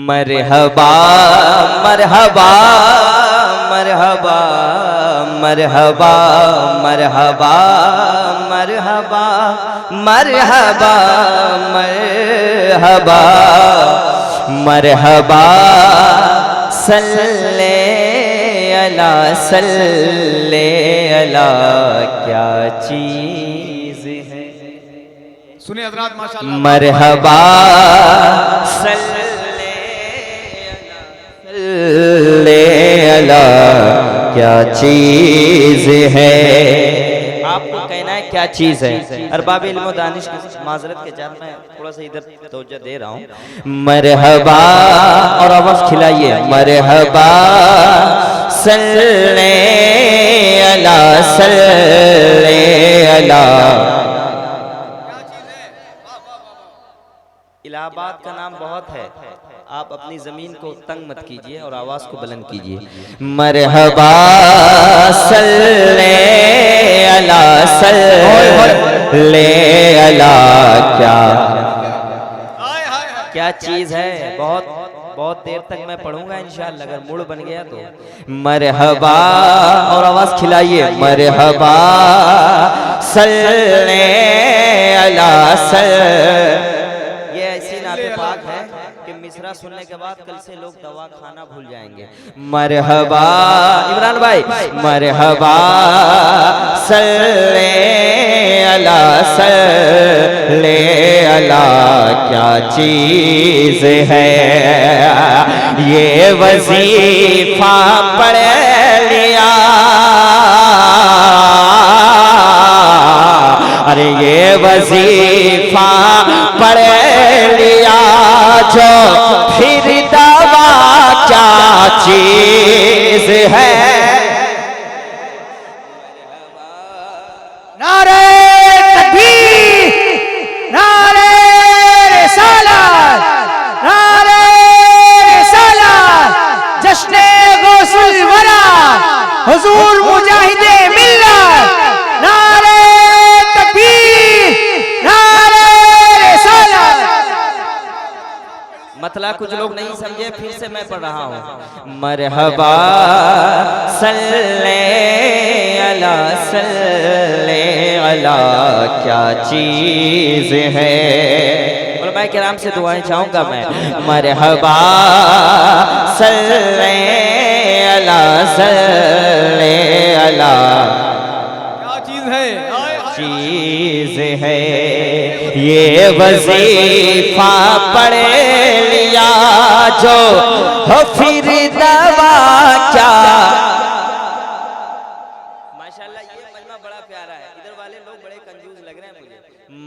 मरहबा मरहबा मरहबा मरहबा मरहबा मरहबा मरहबा मरहबा मरहबा सल्ले अला सल्ले अला क्या चीज है। सुनिए हजरात माशाअल्लाह। मरहबा अला क्या चीज है। आपको कहना है क्या चीज है। अरबाब इल्म व दानिश की माजरत के साथ मैं थोड़ा सा इधर तवज्जो दे रहा हूँ। मरहबा और आवाज खिलाइए। मरहबा सल्ले अला सल्ले अला। इलाहाबाद का नाम बहुत है, आप अपनी जमीन को तंग मत कीजिए और आवाज को बुलंद कीजिए। मरहबा सल्ले अला सल्ले अला क्या क्या चीज है। बहुत देर तक मैं पढ़ूंगा इंशाअल्लाह, अगर मूड बन गया तो। मरहबा और आवाज खिलाइए। मरहबा सल्ले अला सल्ले। ये ऐसी नाते पाक है कि मिसरा सुनने के बाद कल से लोग दवा खाना भूल जाएंगे। मरहबा इमरान भाई। मरहबा सल्ले अला सल्ले अला क्या चीज है। ये वजीफा पढ़ लिया, अरे ये वजीफा पढ़ लिया जो फिर दवा क्या चीज है। नारे तकबीर, नारे रिसालत, नारे रिसालत, जश्ने गौसुल वरा हुजूर मुजाहिदे मिल्लत। नारे तकबीर, नारे रिसालत। मतलब कुछ लोग नहीं समझे, फिर से मैं पढ़ रहा हूँ। मरहबा सल्ले अला सल्ले अला क्या चीज है। और मैं किराम से दुआएं चाहूंगा मैं। मरहबा सल्ले अला सल्ले अला क्या चीज है। चीज है। ये वजीफा पढ़ लिया जो हो फिर दवा क्या। माशाल्लाह ये मजमा बड़ा प्यारा है। इधर वाले लोग बड़े कंजूस लग रहे हैं मुझे।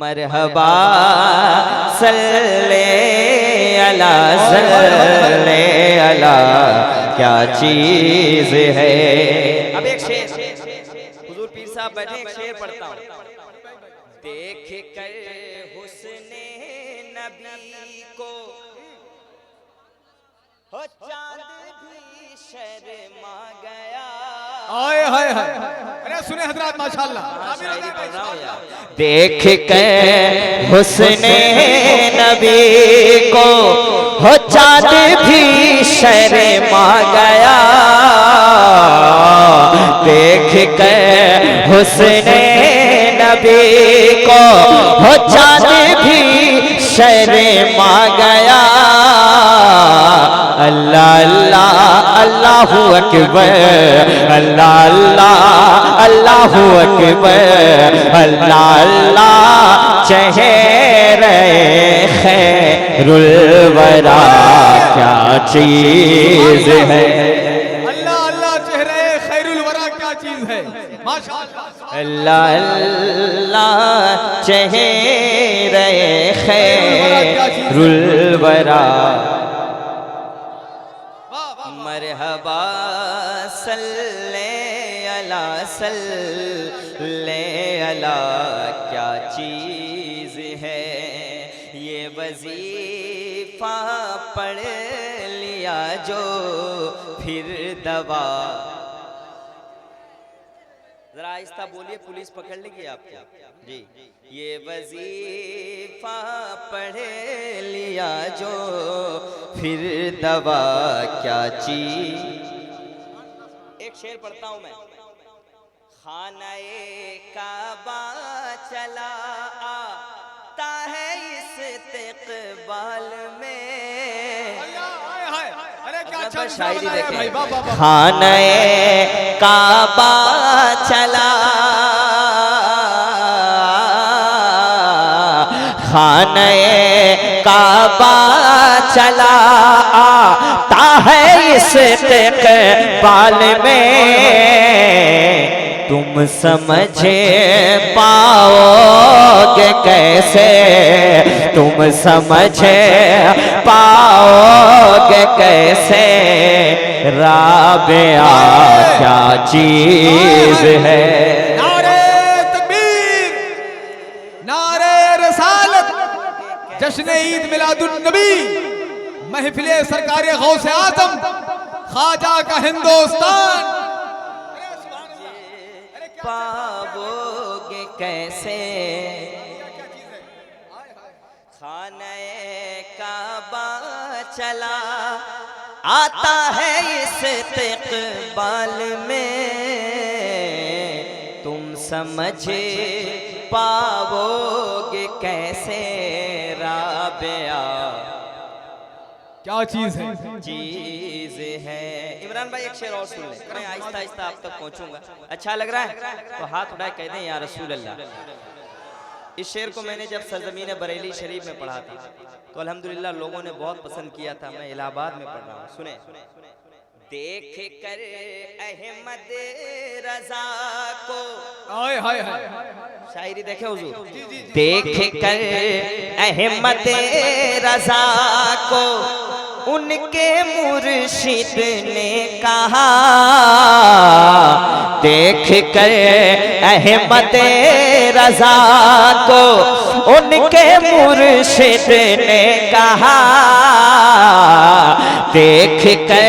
मरहबा सल्ले अला सल्ले अला क्या चीज है। अब एक शेर, हुजूर पीर साहब बैठे, एक शेर पढ़ता हूँ। देख कर हुस्ने नबी को हो चांद भी शर्मा गया। आए हाय हाय। अरे सुने हजरात माशाअल्लाह। देख कर हुस्ने नबी को हो चांद भी शर्मा गया। देख कर हुस्ने नबी को हो चांद भी शर्मा गया। अल्लाह अल्लाह अल्लाहु अकबर, अल्लाह अल्लाह अल्लाहु अकबर, अल्लाह अल्लाह चेहरे खैरुल वरा क्या चीज है। अल्लाह अल्लाह चेहरे खैरुल वरा क्या चीज है। माशाअल्लाह। अल्लाह अल्लाह चेहरे खैरुल वरा। मरहबा सल्ले अला सल्ले अला क्या चीज है। ये वजीफा पढ़ लिया जो फिर दवा। जरा आहिस्ता बोलिए, पुलिस पकड़ लेगी आपको जी। ये वजीफा पढ़ लिया जो फिर दवा क्या चीज। एक शेर पढ़ता हूं मैं। खानाए काबा चला आता है इस इस्तक़बाल में। अरे क्या अच्छा शायरी बताया देखें। भाई, वाह वाह वाह। खानाए काबा चला, खानाए काबा चला आता है इस इस्तक़बाल में। तुम समझ पाओगे कैसे, तुम समझ पाओगे कैसे राबिया क्या चीज है। नारे तकबीर, नारे रसालत, जश्न ईद मिलादुन नबी, महफिले सरकारे गौसे आजम, ख्वाजा का हिंदुस्तान। पाओगे कैसे खाने काबा चला आता है इस इस्तक़बाल में। तुम समझ पाओगे कैसे राबिया क्या चीज है। चीज है। इमरान भाई एक शेर और सुन ले, मैं आहिस्ता आहिस्ता आप तक पहुंचूंगा। अच्छा लग रहा है तो हाथ उठाए कह दें या रसूल अल्लाह। इस शेर को मैंने जब सरजमीन बरेली शरीफ में पढ़ा था तो अल्हम्दुलिल्लाह लोगों ने बहुत पसंद किया था। मैं इलाहाबाद में पढ़ रहा हूँ, सुने। देख कर अहमद रजा को, हाय हाय हाय, शायरी देखे हुजूर। देख कर अहमद रजा को उनके मुर्शिद ने कहा, देख कर अहमद रजा को उनके मुर्शिद ने कहा, देख कर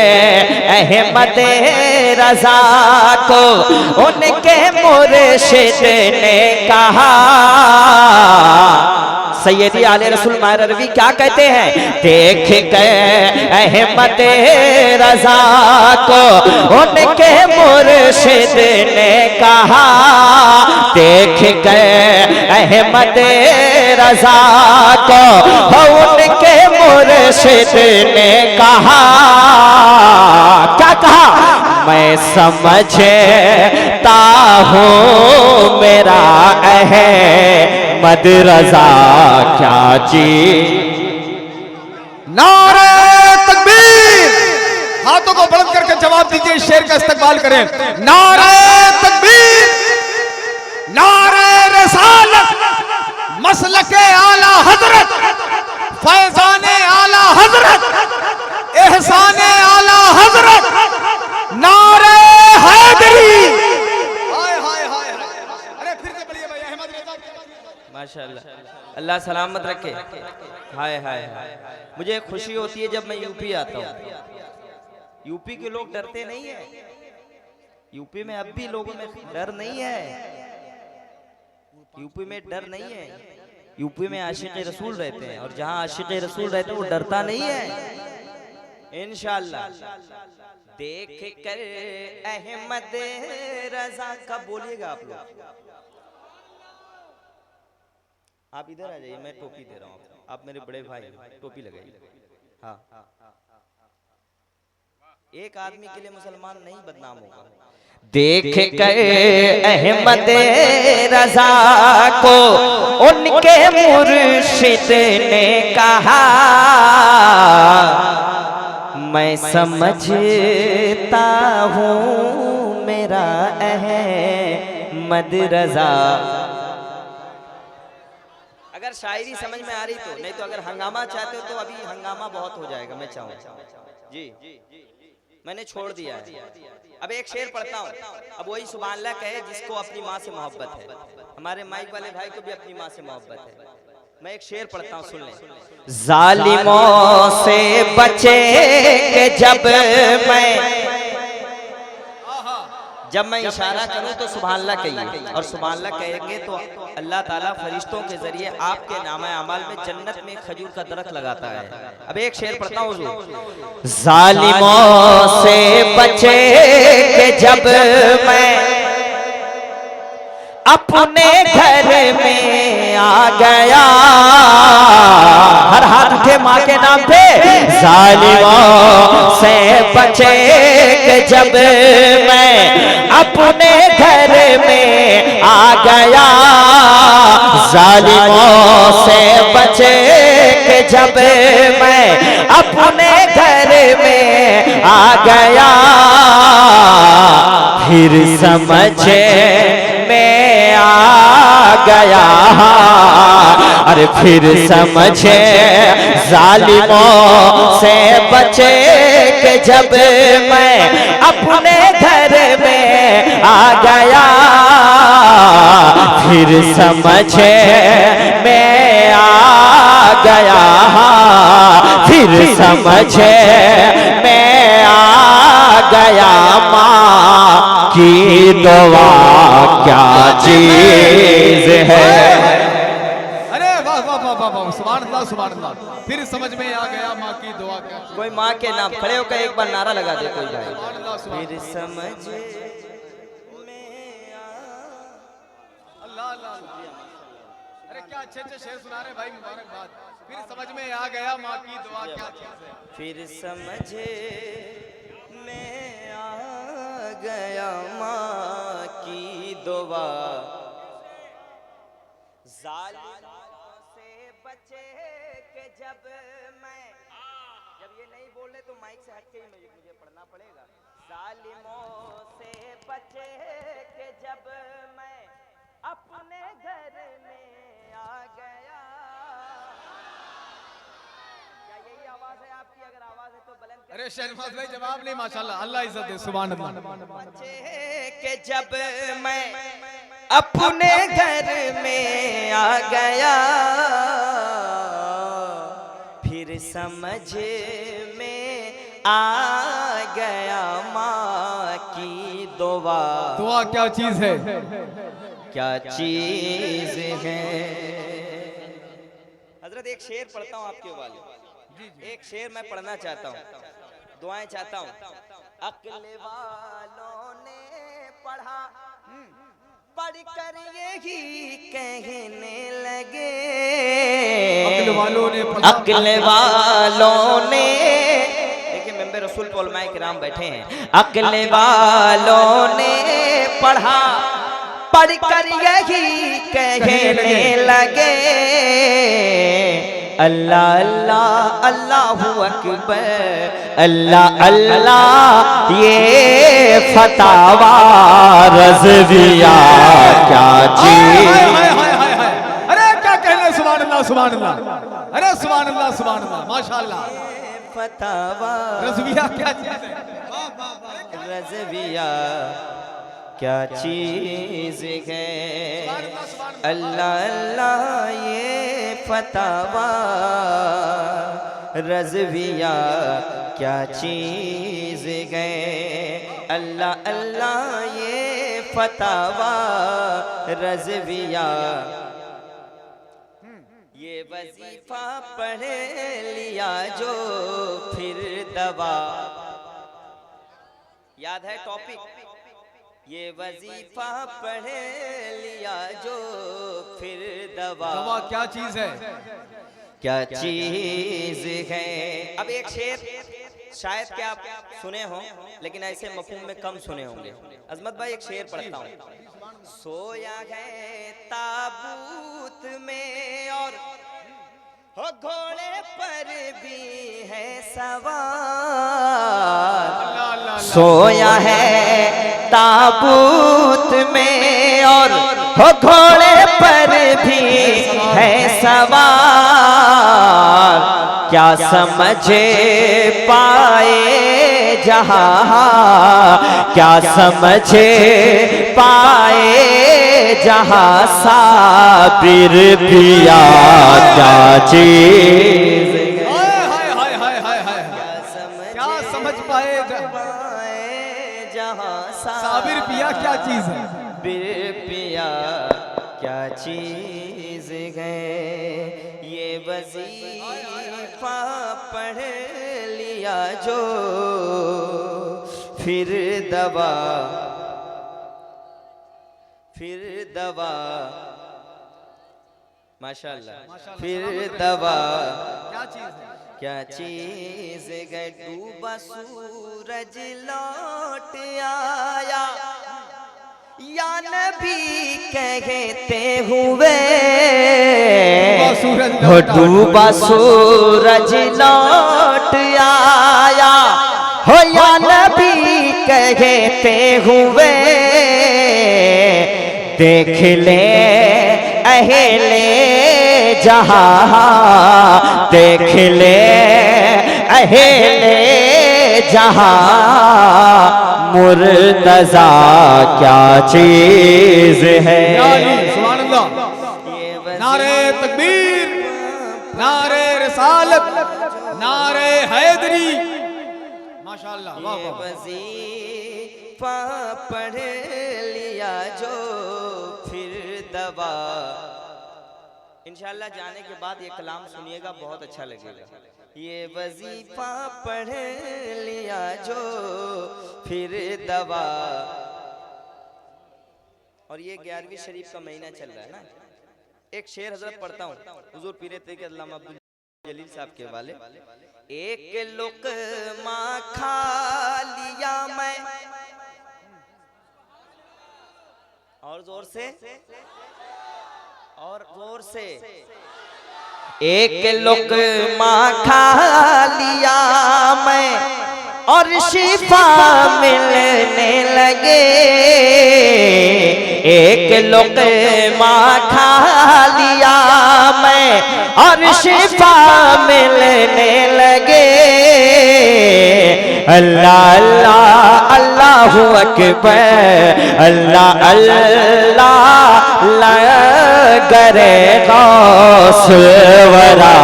अहमद रजा को उनके मुर्शिद ने कहा। सैयदी आले रसूल मायर रवी क्या कहते हैं? देख के अहमद रजा को उनके मुर्शिद ने कहा, देख के अहमद रजा को उनके मुर्शिद ने कहा। क्या कहा? मैं समझता हूँ मेरा अहमद रजा क्या चीज। नारे तकबीर, हाथों को बुलंद करके जवाब दीजिए, शेर का इस्तकबाल करें। नारे तकबीर, नारे रसालत, मसलके आला हजरत, फैजाने आला हजरत, एहसाने आला हजरत, नारे हैदरी। हाय हाय हाय, अरे फिर से बोलिए भाई, अहमद रजा। माशाअल्लाह, अल्लाह सलामत रखे। हाय हाय हाय, मुझे खुशी होती है जब मैं यूपी आता हूँ। यूपी के लोग डरते नहीं है। यूपी में अब भी लोगों में डर नहीं है। यूपी में डर नहीं है। यूपी में आशिक रसूल रहते हैं, और जहाँ आशिक रसूल रहते हैं वो डरता नहीं है। इंशाअल्लाह। देख कर अहमद रजा, कब बोलिएगा आप लोग? आप इधर आ जाइए, मैं टोपी दे रहा हूँ। आप मेरे बड़े भाई, टोपी लगाइए। हाँ, एक आदमी के लिए मुसलमान नहीं बदनाम होगा। देख कर अहमद रजा को उनके मुर्शिद ने कहा, मैं समझता हूँ मेरा अहमद रजा। अगर शायरी समझ में आ रही तो, नहीं तो अगर हंगामा चाहते हो तो अभी हंगामा बहुत हो जाएगा। मैं चाहूँ जी, मैंने छोड़ दिया है। अब एक शेर पढ़ता हूँ। अब वही सुभान अल्लाह कहे जिसको अपनी माँ से मोहब्बत है। हमारे माइक वाले भाई को भी अपनी माँ से मोहब्बत है। मैं एक शेर पढ़ता हूँ, सुन लें। जालिमों से बचे के जब मैं, जब मैं इशारा करूं तो सुभान अल्लाह कहिए, और सुभान अल्लाह कहेंगे तो अल्लाह ताला फरिश्तों के जरिए आपके नामा अमाल में जन्नत में खजूर का दरख्त लगाता है। अब एक शेर पढ़ता हूँ हुजूर। जालिमों से बचे के जब मैं अपने घर में आ गया, हर हाथ उठे माँ के नाम पे। जालिमों से बचे के जब मैं अपने घर में आ गया, जालिमों से बचे के जब मैं अपने घर में आ गया, फिर समझे में आ गया, अरे फिर समझे जालिमों से बचे के जब मैं अपने घर में आ गया, फिर समझे में आ गया, फिर समझे में आ गया। माँ की दुआ क्या चीज है। अरे वाह वाह वाह वाह वाह, सुभान अल्लाह सुभान अल्लाह। फिर समझ में आ गया माँ की दुआ क्या चीज है। कोई माँ के नाम खड़े होकर एक बार नारा लगा दे कोई भाई। सुभान अल्लाह सुभान फिर समझ अल्लाह अल्लाह। अरे क्या अच्छे अच्छे शेर सुना रहे भाई, मुबारकबाद। फिर समझ में आ गया माँ की दुआ क्या चीज है। फिर समझे में आ गया माँ की दुआ, जालिमों से बचे के जब मैं, जब ये नहीं बोले तो माइक से हटके ही मुझे पढ़ना पड़ेगा। जालिमों से बचे के जब मैं अपने घर में आ गया। क्या यही आवाज है आपकी? अगर आवाज है तो बुलंद करें। अरे शहनवाज भाई जवाब नहीं, माशाल्लाह, अल्लाह इज्जत दे। सुभान अल्लाह। बचे के जब मैं अपने घर में आ गया, फिर समझ में आ गया माँ की दुआ। दुआ क्या चीज है। क्या चीज है। हजरत एक शेर पढ़ता हूँ आपके वाले, एक शेर मैं पढ़ना चाहता हूँ, दुआएं चाहता हूँ। अक्ल वालों ने पढ़ा, पढ़कर यही कहने लगे, अक्ल वालों ने पढ़ा, अक्ल वालों ने, देखिए मेंबर रसूल पे उलमाए किराम बैठे हैं। अक्ल वालों ने पढ़ा, पढ़कर यही कहने लगे, अल्लाह अल्लाह अल्लाहू अकबर, अल्लाह अल्लाह ये फतावा रज़विया क्या चीज। अरे क्या कहने। सुभान अल्लाह सुभान अल्लाह। अरे सुभान अल्लाह सुभान अल्लाह, माशाल्लाह। फतावा रज़विया क्या चीज है। रज़विया क्या चीज है। अल्लाह अल्लाह ये फतावा रज़विया क्या चीज है। अल्लाह अल्लाह ये फतावा रज़विया, ये वजीफा पढ़ लिया जो फिर दवा। याद है टॉपिक, ये वजीफा पढ़ लिया जो फिर दवा। दवा क्या चीज है। क्या चीज है। अब एक शेर शायद क्या आप सुने हो, लेकिन ऐसे मफहूम में कम सुने होंगे। अजमत भाई एक शेर पढ़ता हूँ। सोया है ताबूत में और हो घोड़े पर भी है सवार, सोया है ताबूत में और हो घोड़े पर भी है सवार, क्या समझे पाए जहां, क्या समझे पाए जहां साबिर पिया क्या चीज। क्या समझ पाए जहां साबिर पिया क्या चीज है? साबिर पिया क्या चीज है, ये वजीफा पढ़ लिया जो फिर दवा माशाल्लाह फिर दवा क्या चीज है? क्या चीज है, डूबा सूरज लौट आया या नबी कहते हुए, हो डूबा सूरज लौट आया हो या नबी कहते हुए, देख ले अहले जहां, देख ले अहले जहां, मुर्तजा क्या चीज है। सुभान अल्लाह। नारे तकबीर, नारे रिसालत, नारे हैदरी, माशाअल्लाह। वाह वाह। वजीफा पढ़ लिया जो फिर दवा। इंशाअल्लाह जाने के बाद ये कलाम सुनिएगा, बहुत अच्छा लगेगा। ये वजीफा पढ़ लिया जो फिर दवा। और ये 11वीं शरीफ का महीना चल रहा है ना। एक शेर हजरत पढ़ता हूँ हुजूर पीरे तरीक़त अल्लामा अब्दुल जलील साहब के वाले। एक लुक़मा खा लिया मैं, और जोर से, और जोर से, एक लुक़मा खा लिया मैं और शिफा मिलने लगे, एक लुक़मा खा लिया मैं और शिफा मिलने लगे। अल्लाह अल्लाह अल्लाहु अकबर, अल्लाह अल्लाह लंगरे गौस वरा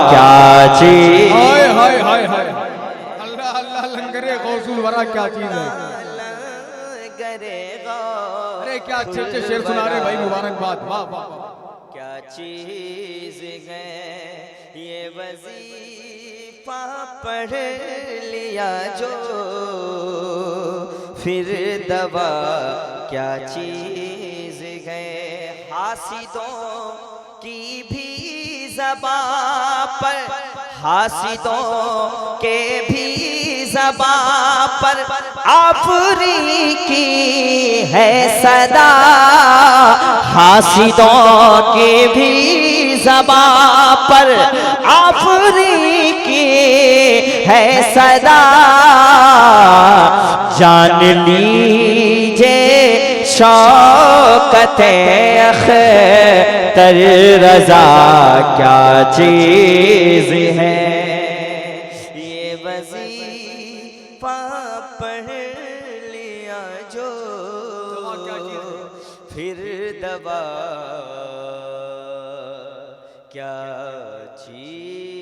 क्या चीज। हाय हाय हाय हाय। अल्लाह अल्लाह लंगरे गौसुल वरा क्या चीज है। अरे क्या अच्छे अच्छे शेर सुना रहे भाई, मुबारकबाद। वाह वाह। क्या चीज है, ये वजीफा पढ़ लिया जो फिर दवा क्या चीज है। हासिदों की भी ज़बां पर, हासिदों के भी ज़बां पर आफरी की है सदा, हासिदों के भी ज़बां पर आफरी की है सदा। जान लीजिए शौकत अख्तर रज़ा क्या चीज है, ये वजीफा पढ़ लिया जो फिर दवा क्या चीज